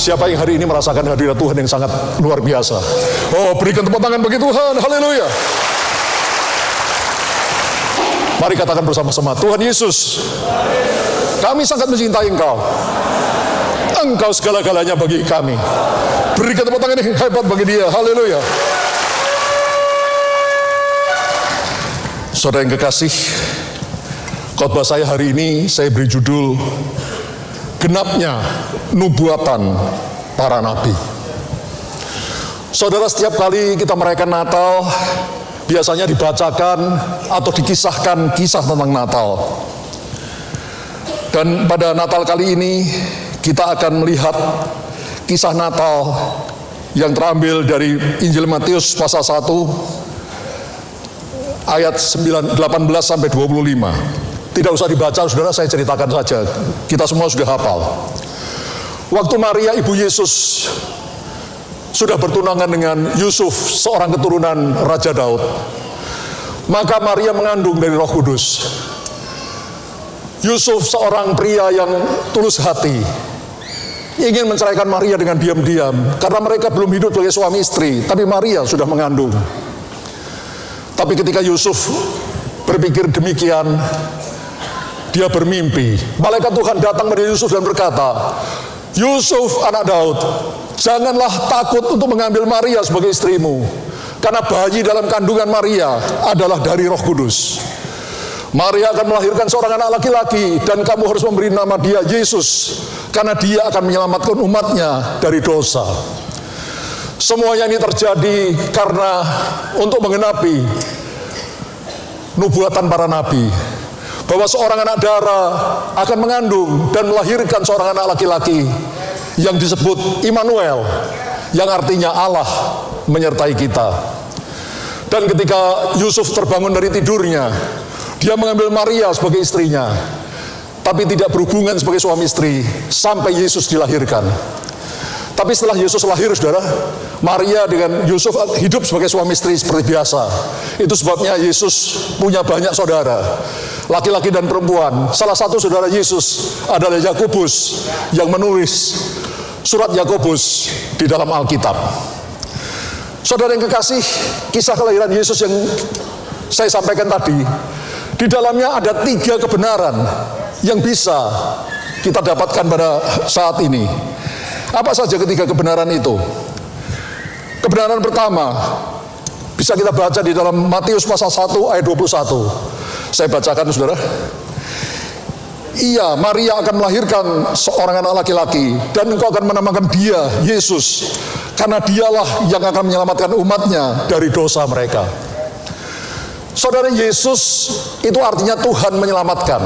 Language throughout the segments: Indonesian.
Siapa yang hari ini merasakan hadirat Tuhan yang sangat luar biasa? Oh, berikan tepuk tangan bagi Tuhan. Haleluya. Mari katakan bersama-sama, Tuhan Yesus, kami sangat mencintai Engkau. Engkau segala-galanya bagi kami. Berikan tepuk tangan yang hebat bagi Dia. Haleluya. Saudara yang kekasih, khotbah saya hari ini saya beri judul Genapnya Nubuatan Para Nabi. Saudara, setiap kali kita merayakan Natal, biasanya dibacakan atau dikisahkan kisah tentang Natal. Dan pada Natal kali ini kita akan melihat kisah Natal yang terambil dari Injil Matius pasal 1 ayat 18 sampai 25. Tidak usah dibaca, saudara, saya ceritakan saja. Kita semua sudah hafal. Waktu Maria ibu Yesus sudah bertunangan dengan Yusuf, seorang keturunan Raja Daud, maka Maria mengandung dari Roh Kudus. Yusuf seorang pria yang tulus hati, ingin menceraikan Maria dengan diam-diam, karena mereka belum hidup sebagai suami istri, tapi Maria sudah mengandung. Tapi ketika Yusuf berpikir demikian, dia bermimpi. Malaikat Tuhan datang kepada Yusuf dan berkata, Yusuf anak Daud, janganlah takut untuk mengambil Maria sebagai istrimu, karena bayi dalam kandungan Maria adalah dari Roh Kudus. Maria akan melahirkan seorang anak laki-laki, dan kamu harus memberi nama dia Yesus, karena dia akan menyelamatkan umatnya dari dosa. Semuanya ini terjadi karena untuk menggenapi nubuatan para nabi, bahwa seorang anak darah akan mengandung dan melahirkan seorang anak laki-laki yang disebut Immanuel, yang artinya Allah menyertai kita. Dan ketika Yusuf terbangun dari tidurnya, dia mengambil Maria sebagai istrinya, tapi tidak berhubungan sebagai suami istri sampai Yesus dilahirkan. Tapi setelah Yesus lahir, saudara, Maria dengan Yusuf hidup sebagai suami istri seperti biasa. Itu sebabnya Yesus punya banyak saudara, laki-laki dan perempuan. Salah satu saudara Yesus adalah Yakobus, yang menulis surat Yakobus di dalam Alkitab. Saudara yang kekasih, kisah kelahiran Yesus yang saya sampaikan tadi, di dalamnya ada 3 kebenaran yang bisa kita dapatkan pada saat ini. Apa saja ketiga kebenaran itu? Kebenaran pertama bisa kita baca di dalam Matius pasal 1 ayat 21. Saya bacakan, saudara. Iya, Maria akan melahirkan seorang anak laki-laki, dan engkau akan menamakan dia Yesus, karena dialah yang akan menyelamatkan umatnya dari dosa mereka. Saudara, Yesus itu artinya Tuhan menyelamatkan.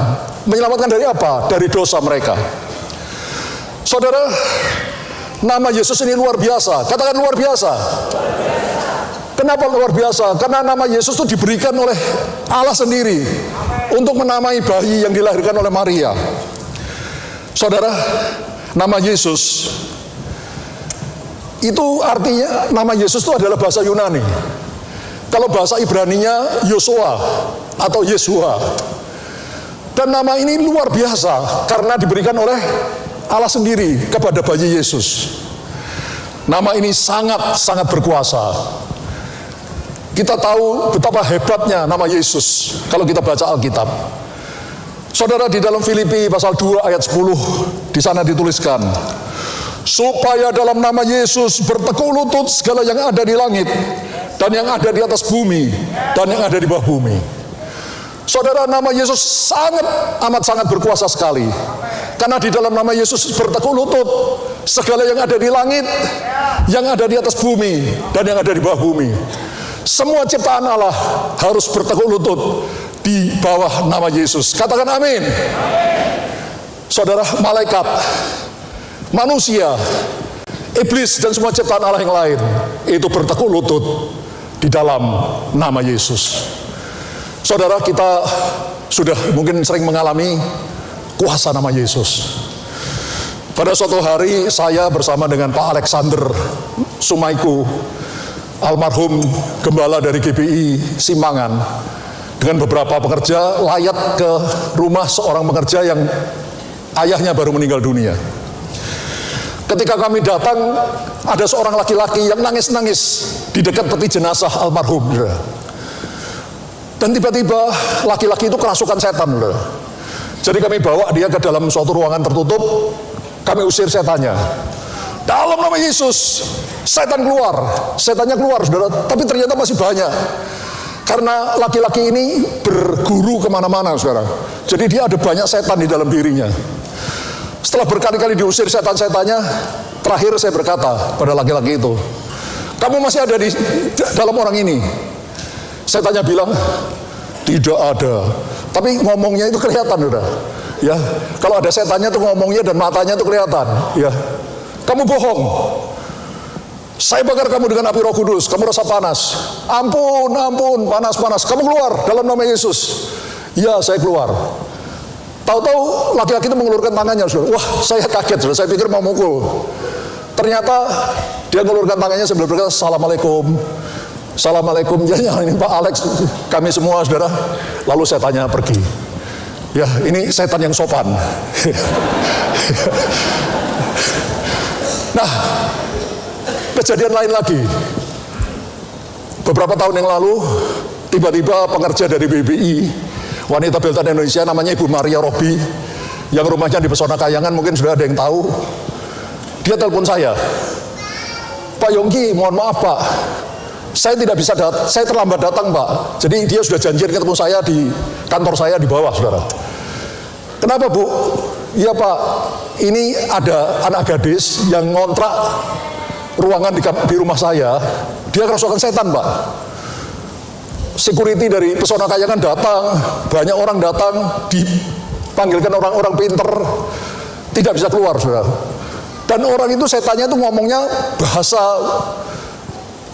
Menyelamatkan dari apa? Dari dosa mereka. Saudara, nama Yesus ini luar biasa. Katakan luar biasa. Kenapa luar biasa? Karena nama Yesus itu diberikan oleh Allah sendiri untuk menamai bayi yang dilahirkan oleh Maria. Saudara, nama Yesus itu artinya, nama Yesus itu adalah bahasa Yunani. Kalau bahasa Ibraninya Yosua atau Yesua. Dan nama ini luar biasa karena diberikan oleh Allah sendiri kepada bayi Yesus. Nama ini sangat-sangat berkuasa. Kita tahu betapa hebatnya nama Yesus kalau kita baca Alkitab. Saudara, di dalam Filipi pasal 2 ayat 10, di sana dituliskan, supaya dalam nama Yesus bertekuk lutut segala yang ada di langit dan yang ada di atas bumi dan yang ada di bawah bumi. Saudara, nama Yesus amat sangat berkuasa sekali. Karena di dalam nama Yesus bertekuk lutut segala yang ada di langit, yang ada di atas bumi, dan yang ada di bawah bumi. Semua ciptaan Allah harus bertekuk lutut di bawah nama Yesus. Katakan amin. Saudara, malaikat, manusia, iblis, dan semua ciptaan Allah yang lain itu bertekuk lutut di dalam nama Yesus. Saudara, kita sudah mungkin sering mengalami kuasa nama Yesus. Pada suatu hari saya bersama dengan Pak Alexander Sumaiku, almarhum gembala dari GBI Simbangan, dengan beberapa pekerja layat ke rumah seorang pekerja yang ayahnya baru meninggal dunia. Ketika kami datang, ada seorang laki-laki yang nangis-nangis di dekat peti jenazah almarhum. Dan tiba-tiba laki-laki itu kerasukan setan. Jadi kami bawa dia ke dalam suatu ruangan tertutup, kami usir setannya. Dalam nama Yesus, setan keluar, setannya keluar, saudara. Tapi ternyata masih banyak. Karena laki-laki ini berguru kemana-mana, saudara. Jadi dia ada banyak setan di dalam dirinya. Setelah berkali-kali diusir setan-setannya, terakhir saya berkata pada laki-laki itu, kamu masih ada di dalam orang ini? Setannya bilang, tidak ada. Tapi ngomongnya itu kelihatan, udah. Ya, kalau ada setannya tuh ngomongnya dan matanya tuh kelihatan. Ya, kamu bohong. Saya bakar kamu dengan api Roh Kudus. Kamu rasa panas. Ampun, ampun, panas-panas. Kamu keluar dalam nama Yesus. Ya, saya keluar. Tahu-tahu laki-laki itu mengulurkan tangannya, saudara. Wah, saya kaget, saudara. Saya pikir mau mukul. Ternyata dia mengulurkan tangannya sambil berkata, Assalamualaikum. Assalamualaikum. Ya, ini Pak Alex, kami semua, saudara. Lalu setannya pergi. Ya, ini setan yang sopan. Nah, kejadian lain lagi. Beberapa tahun yang lalu, tiba-tiba pengerja dari BBI, wanita Beltan Indonesia, namanya Ibu Maria Robi, yang rumahnya di Pesona Kayangan, mungkin sudah ada yang tahu. Dia telepon saya, Pak Yongki, mohon maaf Pak, saya tidak bisa saya terlambat datang Pak. Jadi dia sudah janjian ketemu saya di kantor saya di bawah, saudara. Kenapa Bu? Iya Pak, ini ada anak gadis yang ngontrak ruangan di rumah saya, dia kerasukan setan Pak. Security dari Pesona Kayangan datang, banyak orang datang, dipanggilkan orang-orang pinter, tidak bisa keluar, saudara. Dan orang itu setannya itu ngomongnya bahasa,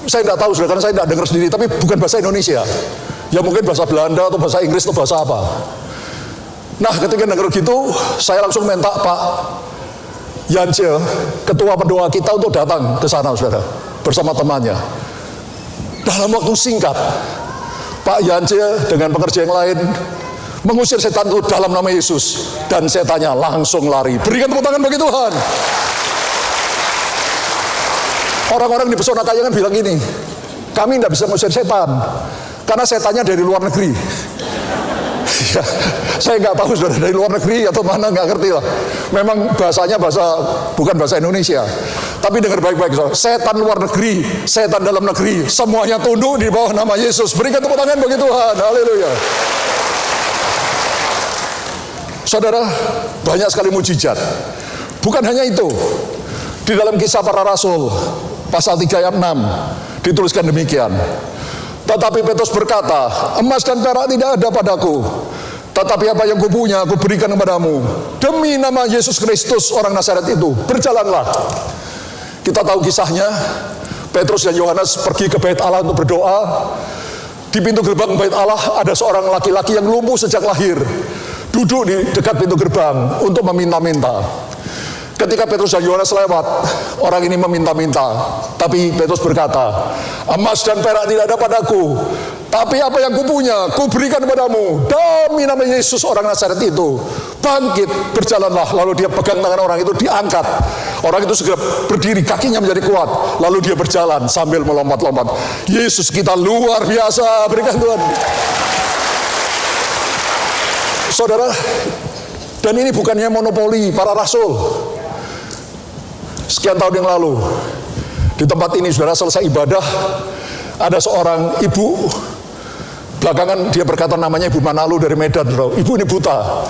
saya tidak tahu, saudara, karena saya tidak dengar sendiri, tapi bukan bahasa Indonesia. Ya mungkin bahasa Belanda atau bahasa Inggris atau bahasa apa. Nah, ketika dengar gitu, saya langsung minta Pak Yance, ketua pendoa kita, untuk datang ke sana, saudara, bersama temannya. Dalam waktu singkat, Pak Yance dengan pekerja yang lain mengusir setan itu dalam nama Yesus, dan setannya langsung lari. Berikan tepuk tangan bagi Tuhan. Orang-orang di Pesona Kayangan bilang gini, kami tidak bisa mengusir setan karena setannya dari luar negeri. Ya, saya nggak tahu saudara, dari luar negeri atau mana, nggak ngerti lah. Memang bahasanya bukan bahasa Indonesia. Tapi dengar baik-baik, saudara. Setan luar negeri, setan dalam negeri, semuanya tunduk di bawah nama Yesus. Berikan tepuk tangan bagi Tuhan. Haleluya. Saudara, banyak sekali mujizat. Bukan hanya itu. Di dalam Kisah Para Rasul pasal 3 ayat 6 dituliskan demikian. Tetapi Petrus berkata, emas dan perak tidak ada padaku, tetapi apa yang kupunya aku berikan kepadamu. Demi nama Yesus Kristus orang Nazaret itu, berjalanlah. Kita tahu kisahnya. Petrus dan Yohanes pergi ke bait Allah untuk berdoa. Di pintu gerbang bait Allah ada seorang laki-laki yang lumpuh sejak lahir, duduk di dekat pintu gerbang untuk meminta-minta. Ketika Petrus dan Yohanes lewat, orang ini meminta-minta. Tapi Petrus berkata, emas dan perak tidak ada padaku, tapi apa yang kupunya, kuberikan kepadamu. Demi nama Yesus orang Nazaret itu, bangkit, berjalanlah. Lalu dia pegang tangan orang itu, diangkat. Orang itu segera berdiri, kakinya menjadi kuat. Lalu dia berjalan sambil melompat-lompat. Yesus kita luar biasa, berikan Tuhan. Saudara, dan ini bukannya monopoli para rasul. Sekian tahun yang lalu, di tempat ini, saudara, selesai ibadah, ada seorang ibu, belakangan dia berkata namanya Ibu Manalu dari Medan, saudara. Ibu ini buta,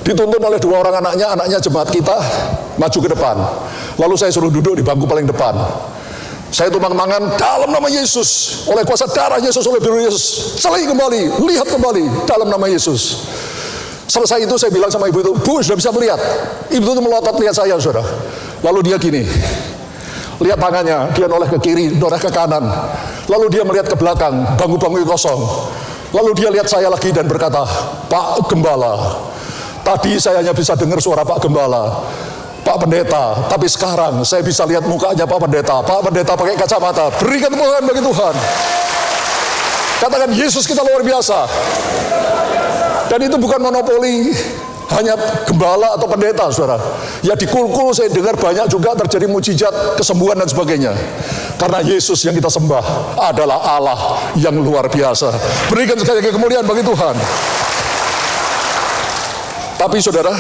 dituntun oleh 2 orang anaknya jemaat kita, maju ke depan. Lalu saya suruh duduk di bangku paling depan. Saya tumpang tangan dalam nama Yesus, oleh kuasa darah Yesus, oleh biru Yesus, celai kembali, lihat kembali, dalam nama Yesus. Selesai itu saya bilang sama ibu itu, Bu, sudah bisa melihat? Ibu itu melotot lihat saya, saudara. Lalu dia gini, lihat tangannya, dia noleh ke kiri, noleh ke kanan. Lalu dia melihat ke belakang, bangku-bangku kosong. Lalu dia lihat saya lagi dan berkata, Pak Gembala, tadi saya hanya bisa dengar suara Pak Gembala, Pak Pendeta, tapi sekarang saya bisa lihat mukanya Pak Pendeta. Pak Pendeta pakai kacamata. Berikan tepuk tangan bagi Tuhan. Katakan, Yesus kita luar biasa. Dan itu bukan monopoli hanya gembala atau pendeta, saudara. Ya di Kulkul saya dengar banyak juga terjadi mujizat, kesembuhan dan sebagainya. Karena Yesus yang kita sembah adalah Allah yang luar biasa. Berikan sekali lagi kemuliaan bagi Tuhan. Tapi saudara,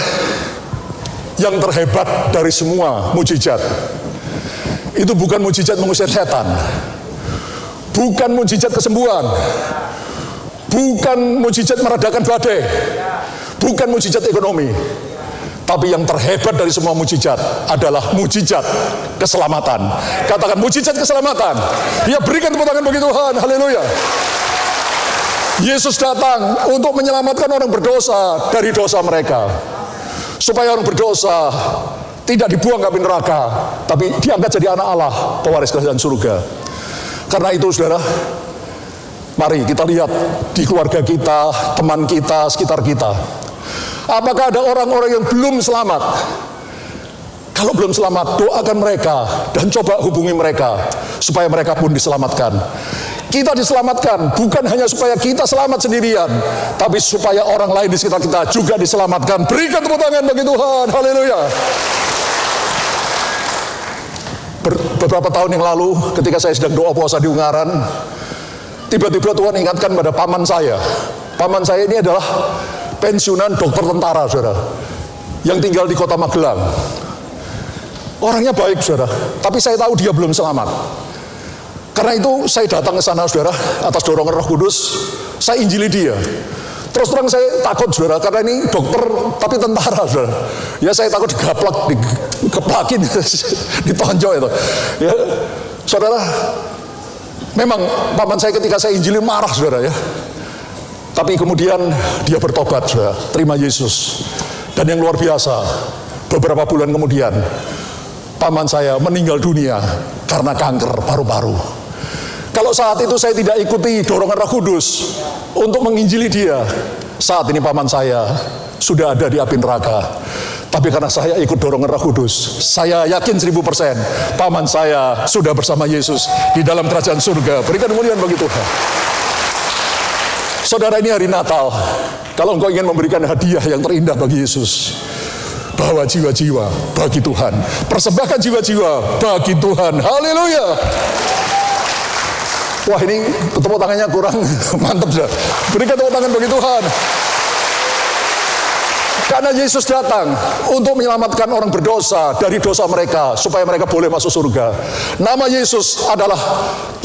yang terhebat dari semua mujizat itu bukan mujizat mengusir setan, bukan mujizat kesembuhan, bukan mujizat meredakan badai, bukan mujizat ekonomi. Tapi yang terhebat dari semua mujizat adalah mujizat keselamatan. Katakan mujizat keselamatan. Ya, berikan tepuk tangan bagi Tuhan. Haleluya. Yesus datang untuk menyelamatkan orang berdosa dari dosa mereka, supaya orang berdosa tidak dibuang ke api neraka, tapi diangkat jadi anak Allah, pewaris kerajaan surga. Karena itu saudara, mari kita lihat di keluarga kita, teman kita, sekitar kita. Apakah ada orang-orang yang belum selamat? Kalau belum selamat, doakan mereka dan coba hubungi mereka supaya mereka pun diselamatkan. Kita diselamatkan bukan hanya supaya kita selamat sendirian, tapi supaya orang lain di sekitar kita juga diselamatkan. Berikan tepuk tangan bagi Tuhan. Haleluya. Beberapa tahun yang lalu ketika saya sedang doa puasa di Ungaran, tiba-tiba Tuhan ingatkan pada paman saya. Paman saya ini adalah pensiunan dokter tentara, saudara, yang tinggal di kota Magelang. Orangnya baik, saudara, tapi saya tahu dia belum selamat. Karena itu saya datang ke sana, saudara, atas dorongan Roh Kudus. Saya injili dia. Terus terang saya takut, saudara, karena ini dokter tapi tentara, saudara. Ya saya takut digaplak, dikeplakin, ditonjok itu. Ya, saudara, memang paman saya ketika saya injili marah, saudara, ya. Tapi kemudian dia bertobat, saudara, terima Yesus. Dan yang luar biasa, beberapa bulan kemudian paman saya meninggal dunia karena kanker paru-paru. Kalau saat itu saya tidak ikuti dorongan Roh Kudus untuk menginjili dia, saat ini paman saya sudah ada di api neraka. Tapi karena saya ikut dorongan Roh Kudus, saya yakin 1000% paman saya sudah bersama Yesus di dalam kerajaan surga. Berikan kemuliaan bagi Tuhan. Saudara, ini hari Natal. Kalau engkau ingin memberikan hadiah yang terindah bagi Yesus, bawa jiwa-jiwa bagi Tuhan, persembahkan jiwa-jiwa bagi Tuhan. Haleluya. Wah, ini tepuk tangannya kurang mantap, saudara. Berikan tepuk tangan bagi Tuhan. Karena Yesus datang untuk menyelamatkan orang berdosa dari dosa mereka, supaya mereka boleh masuk surga. Nama Yesus adalah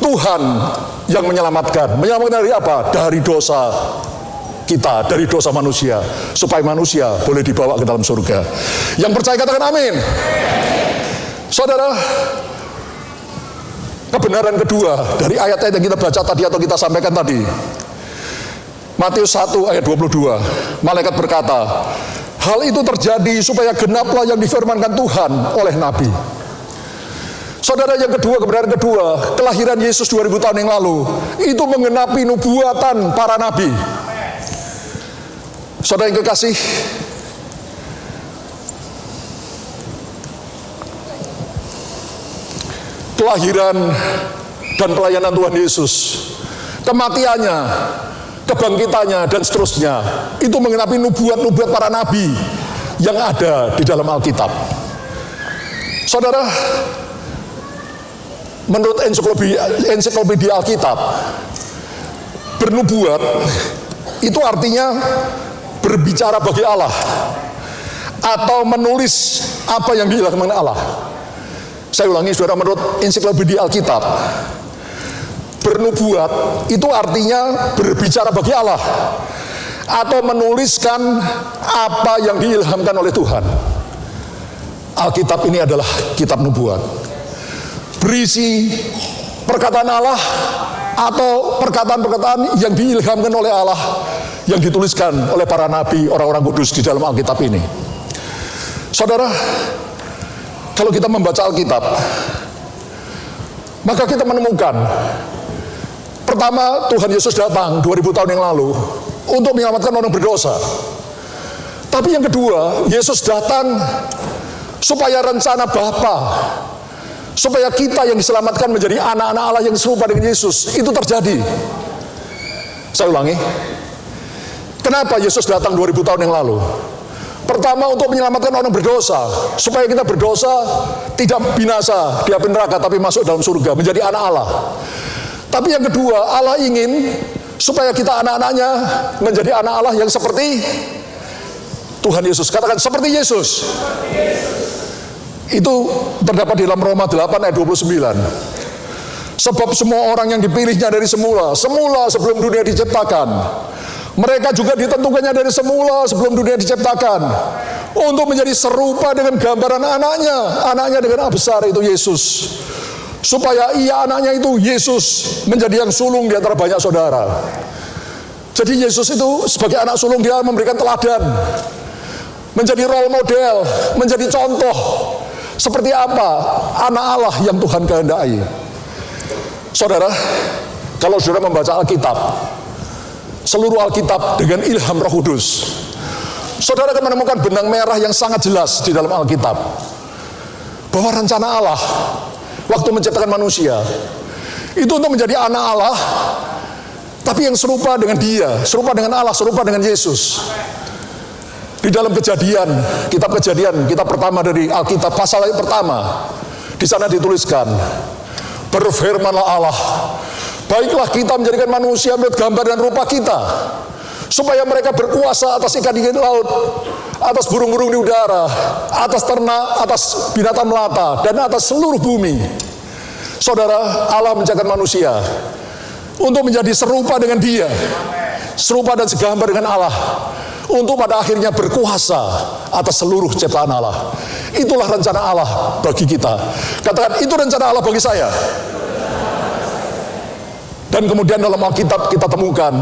Tuhan yang menyelamatkan. Menyelamatkan dari apa? Dari dosa kita, dari dosa manusia, supaya manusia boleh dibawa ke dalam surga. Yang percaya katakan amin. Saudara, kebenaran kedua dari ayat-ayat yang kita baca tadi atau kita sampaikan tadi, Matius 1 ayat 22, malaikat berkata, hal itu terjadi supaya genaplah yang difirmankan Tuhan oleh Nabi. Saudara, yang kedua, kebenaran kedua, kelahiran Yesus 2000 tahun yang lalu, itu menggenapi nubuatan para nabi. Saudara yang kekasih, kelahiran dan pelayanan Tuhan Yesus, kematiannya, kebangkitannya, dan seterusnya, itu menggenapi nubuat-nubuat para nabi yang ada di dalam Alkitab. Saudara, menurut ensiklopedia Alkitab, bernubuat itu artinya berbicara bagi Allah atau menulis apa yang diilhamkan Allah. Saya ulangi, saudara, menurut ensiklopedia Alkitab, bernubuat itu artinya berbicara bagi Allah atau menuliskan apa yang diilhamkan oleh Tuhan. Alkitab ini adalah kitab nubuat, berisi perkataan Allah atau perkataan-perkataan yang diilhamkan oleh Allah, yang dituliskan oleh para nabi, orang-orang kudus di dalam Alkitab ini. Saudara, kalau kita membaca Alkitab, maka kita menemukan, pertama, Tuhan Yesus datang 2000 tahun yang lalu untuk menyelamatkan orang berdosa. Tapi yang kedua, Yesus datang supaya rencana Bapa, supaya kita yang diselamatkan menjadi anak-anak Allah yang serupa dengan Yesus, itu terjadi. Saya ulangi, kenapa Yesus datang 2000 tahun yang lalu? Pertama, untuk menyelamatkan orang berdosa, supaya kita berdosa tidak binasa di api neraka, tapi masuk dalam surga, menjadi anak Allah. Tapi yang kedua, Allah ingin supaya kita anak-anaknya menjadi anak Allah yang seperti Tuhan Yesus. Katakan, seperti Yesus. Itu terdapat di dalam Roma 8 ayat 29. Sebab semua orang yang dipilihnya dari semula sebelum dunia diciptakan, mereka juga ditentukannya dari semula sebelum dunia diciptakan, untuk menjadi serupa dengan gambaran anaknya dengan A besar, itu Yesus. Supaya anaknya itu, Yesus, menjadi yang sulung di antara banyak saudara. Jadi Yesus itu sebagai anak sulung, dia memberikan teladan, menjadi role model, menjadi contoh. Seperti apa anak Allah yang Tuhan kehendaki. Saudara, kalau saudara membaca Alkitab, seluruh Alkitab dengan ilham Roh Kudus, saudara akan menemukan benang merah yang sangat jelas di dalam Alkitab, bahwa rencana Allah waktu menciptakan manusia itu untuk menjadi anak Allah, tapi yang serupa dengan Dia, serupa dengan Allah, serupa dengan Yesus. Di dalam Kejadian, kitab Kejadian, kitab pertama dari Alkitab, pasal yang pertama, di sana dituliskan, berfirmanlah Allah, baiklah kita menjadikan manusia menurut gambar dan rupa kita, supaya mereka berkuasa atas ikan di laut, atas burung-burung di udara, atas ternak, atas binatang melata, dan atas seluruh bumi. Saudara, Allah menciptakan manusia untuk menjadi serupa dengan Dia, serupa dan segambar dengan Allah, untuk pada akhirnya berkuasa atas seluruh ciptaan Allah. Itulah rencana Allah bagi kita. Katakan, itu rencana Allah bagi saya. Dan kemudian dalam Alkitab kita temukan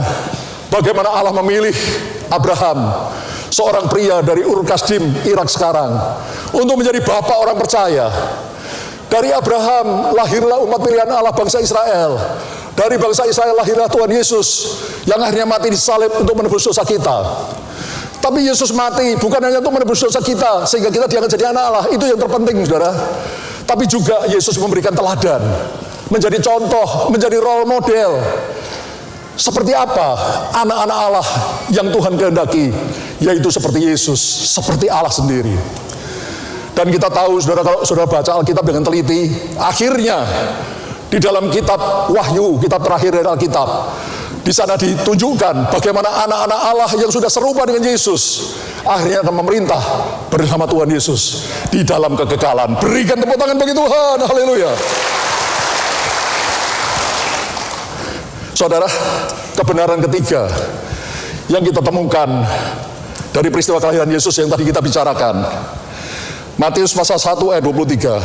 bagaimana Allah memilih Abraham, seorang pria dari Ur Kasdim, Irak sekarang, untuk menjadi bapak orang percaya. Dari Abraham lahirlah umat pilihan Allah, bangsa Israel. Dari bangsa Israel lahirlah Tuhan Yesus, yang akhirnya mati disalib untuk menebus dosa kita. Tapi Yesus mati bukan hanya untuk menebus dosa kita sehingga kita diangkat jadi anak Allah, itu yang terpenting, saudara. Tapi juga Yesus memberikan teladan, menjadi contoh, menjadi role model. Seperti apa anak-anak Allah yang Tuhan kehendaki, yaitu seperti Yesus, seperti Allah sendiri. Dan kita tahu, saudara, kalau saudara baca Alkitab dengan teliti, akhirnya di dalam kitab Wahyu, kitab terakhir dari Alkitab, di sana ditunjukkan bagaimana anak-anak Allah yang sudah serupa dengan Yesus akhirnya akan memerintah bersama Tuhan Yesus di dalam kekekalan. Berikan tepuk tangan bagi Tuhan, haleluya. Saudara, kebenaran ketiga yang kita temukan dari peristiwa kelahiran Yesus yang tadi kita bicarakan, Matius pasal 1 ayat 23.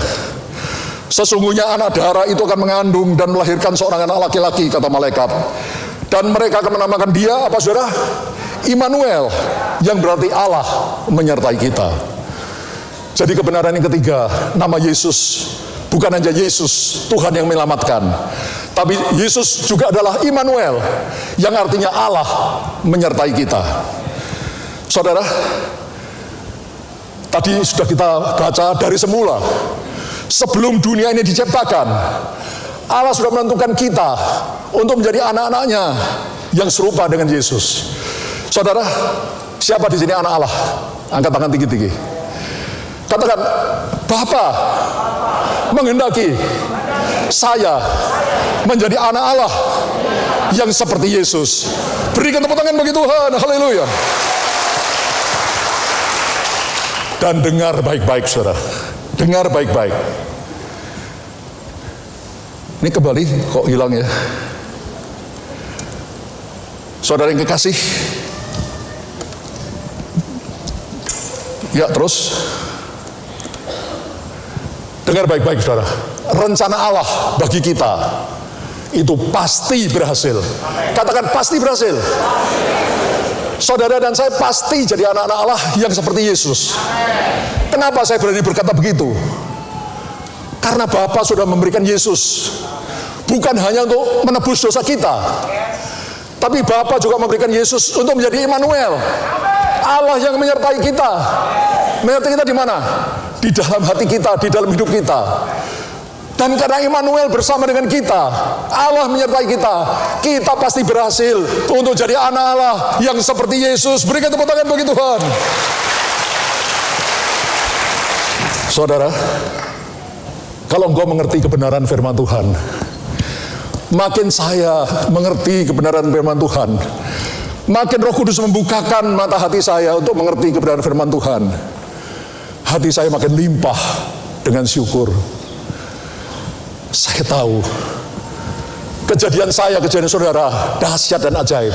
Sesungguhnya anak darah itu akan mengandung dan melahirkan seorang anak laki-laki, kata malaikat. Dan mereka akan menamakan dia, apa saudara? Immanuel, yang berarti Allah menyertai kita. Jadi kebenaran yang ketiga, nama Yesus bukan hanya Yesus, Tuhan yang menyelamatkan, tapi Yesus juga adalah Immanuel, yang artinya Allah menyertai kita. Saudara, tadi sudah kita baca dari semula, sebelum dunia ini diciptakan, Allah sudah menentukan kita untuk menjadi anak-anaknya yang serupa dengan Yesus. Saudara, siapa di sini anak Allah? Angkat tangan tinggi-tinggi. Katakan, Bapa menghendaki saya menjadi anak Allah yang seperti Yesus. Berikan tepuk tangan bagi Tuhan, haleluya. Dan dengar baik-baik, saudara. Dengar baik-baik. Ini kembali kok hilang ya. Saudara yang kekasih, ya terus dengar baik-baik, saudara. Rencana Allah bagi kita itu pasti berhasil. Katakan, pasti berhasil. Saudara dan saya pasti jadi anak-anak Allah yang seperti Yesus. Kenapa saya berani berkata begitu? Karena Bapa sudah memberikan Yesus, bukan hanya untuk menebus dosa kita, tapi Bapa juga memberikan Yesus untuk menjadi Immanuel, Allah yang menyertai kita. Menyertai kita di mana? Di dalam hati kita, di dalam hidup kita. Dan karena Immanuel bersama dengan kita, Allah menyertai kita, kita pasti berhasil untuk jadi anak Allah yang seperti Yesus. Berikan tepuk tangan bagi Tuhan. Saudara, kalau engkau mengerti kebenaran firman Tuhan, makin saya mengerti kebenaran firman Tuhan, makin Roh Kudus membukakan mata hati saya untuk mengerti kebenaran firman Tuhan, hati saya makin limpah dengan syukur. Saya tahu kejadian saya, kejadian saudara dahsyat dan ajaib.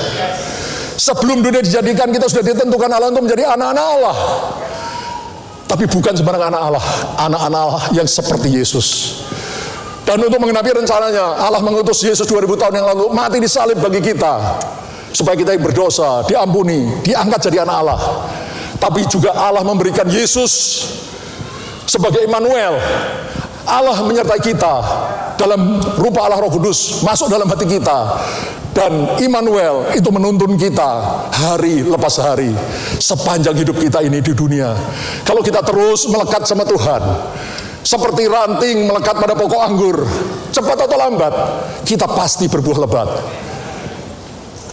Sebelum dunia dijadikan, kita sudah ditentukan Allah untuk menjadi anak-anak Allah. Tapi bukan sembarang anak Allah, anak-anak Allah yang seperti Yesus. Dan untuk menggenapi rencananya, Allah mengutus Yesus 2000 tahun yang lalu mati di salib bagi kita, supaya kita yang berdosa diampuni, diangkat jadi anak Allah. Tapi juga Allah memberikan Yesus sebagai Immanuel. Allah menyertai kita dalam rupa Allah Roh Kudus masuk dalam hati kita. Dan Immanuel itu menuntun kita hari lepas hari sepanjang hidup kita ini di dunia. Kalau kita terus melekat sama Tuhan, seperti ranting melekat pada pokok anggur, cepat atau lambat kita pasti berbuah lebat.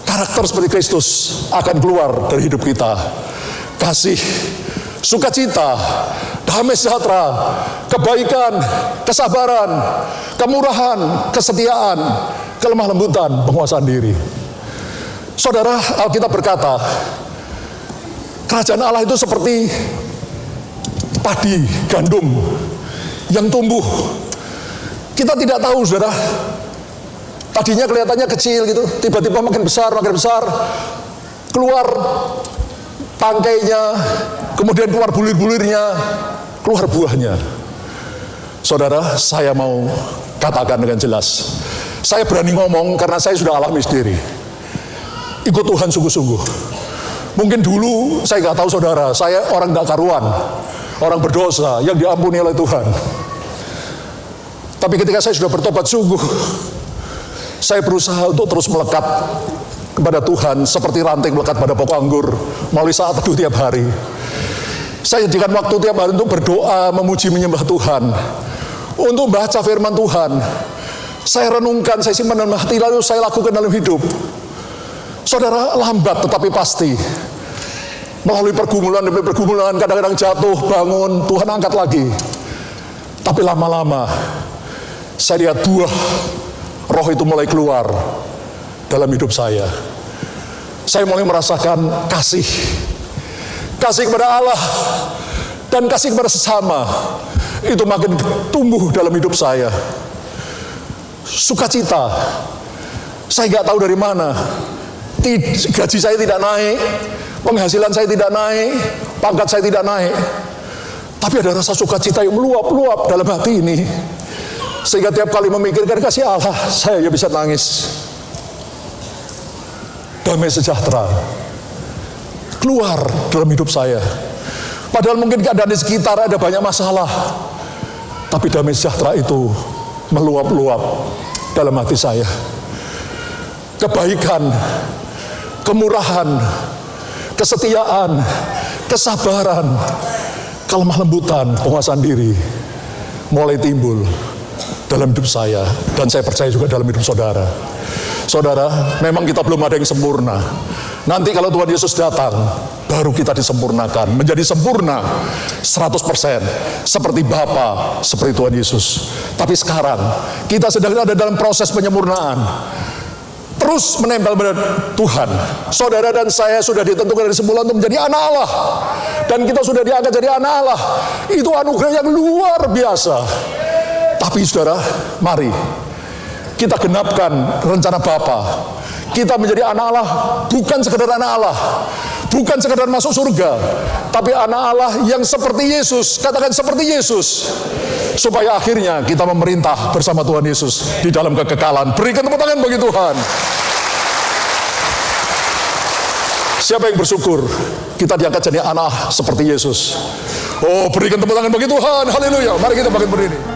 Karakter seperti Kristus akan keluar dari hidup kita. Kasih, sukacita, damai sejahtera, kebaikan, kesabaran, kemurahan, kesetiaan, kelemah lembutan, penguasaan diri. Saudara, Alkitab berkata, kerajaan Allah itu seperti padi, gandum yang tumbuh. Kita tidak tahu, saudara. Tadinya kelihatannya kecil gitu, tiba-tiba makin besar, keluar tangkainya, kemudian keluar bulir-bulirnya, keluar buahnya. Saudara, saya mau katakan dengan jelas, saya berani ngomong karena saya sudah alami sendiri. Ikut Tuhan sungguh-sungguh. Mungkin dulu saya nggak tahu, saudara, saya orang nggak karuan, orang berdosa yang diampuni oleh Tuhan. Tapi ketika saya sudah bertobat sungguh, saya berusaha untuk terus melekat kepada Tuhan seperti ranting melekat pada pokok anggur melalui saat teduh tiap hari. Saya jadikan waktu tiap hari untuk berdoa, memuji, menyembah Tuhan, untuk baca firman Tuhan. Saya renungkan, saya simpan dalam hati, lalu saya lakukan dalam hidup. Saudara, lambat tetapi pasti. Melalui pergumulan demi pergumulan, kadang-kadang jatuh, bangun, Tuhan angkat lagi. Tapi lama-lama, saya lihat buah Roh itu mulai keluar dalam hidup saya. Saya mulai merasakan kasih. Kasih kepada Allah dan kasih kepada sesama. Itu makin tumbuh dalam hidup saya. Sukacita, saya nggak tahu dari mana. Gaji saya tidak naik, penghasilan saya tidak naik, pangkat saya tidak naik. Tapi ada rasa sukacita yang meluap-luap dalam hati ini. Sehingga tiap kali memikirkan kasih Allah, saya bisa nangis. Damai sejahtera keluar dalam hidup saya. Padahal mungkin keadaan di sekitar ada banyak masalah, tapi damai sejahtera itu meluap-luap dalam hati saya. Kebaikan, kemurahan, kesetiaan, kesabaran, kelemah lembutan, penguasaan diri mulai timbul dalam hidup saya, dan saya percaya juga dalam hidup saudara. Saudara, memang kita belum ada yang sempurna. Nanti kalau Tuhan Yesus datang, baru kita disempurnakan, menjadi sempurna 100%, seperti Bapa, seperti Tuhan Yesus. Tapi sekarang, kita sedang ada dalam proses penyempurnaan. Terus menempel pada Tuhan. Saudara dan saya sudah ditentukan dari semula untuk menjadi anak Allah. Dan kita sudah diangkat jadi anak Allah. Itu anugerah yang luar biasa. Tapi saudara, mari kita genapkan rencana Bapa. Kita menjadi anak Allah, bukan sekedar anak Allah, bukan sekedar masuk surga, tapi anak Allah yang seperti Yesus. Katakan seperti Yesus, supaya akhirnya kita memerintah bersama Tuhan Yesus di dalam kekekalan. Berikan tepuk tangan bagi Tuhan. Siapa yang bersyukur kita diangkat jadi anak seperti Yesus? Oh, berikan tepuk tangan bagi Tuhan. Haleluya. Mari kita bangkit berdiri.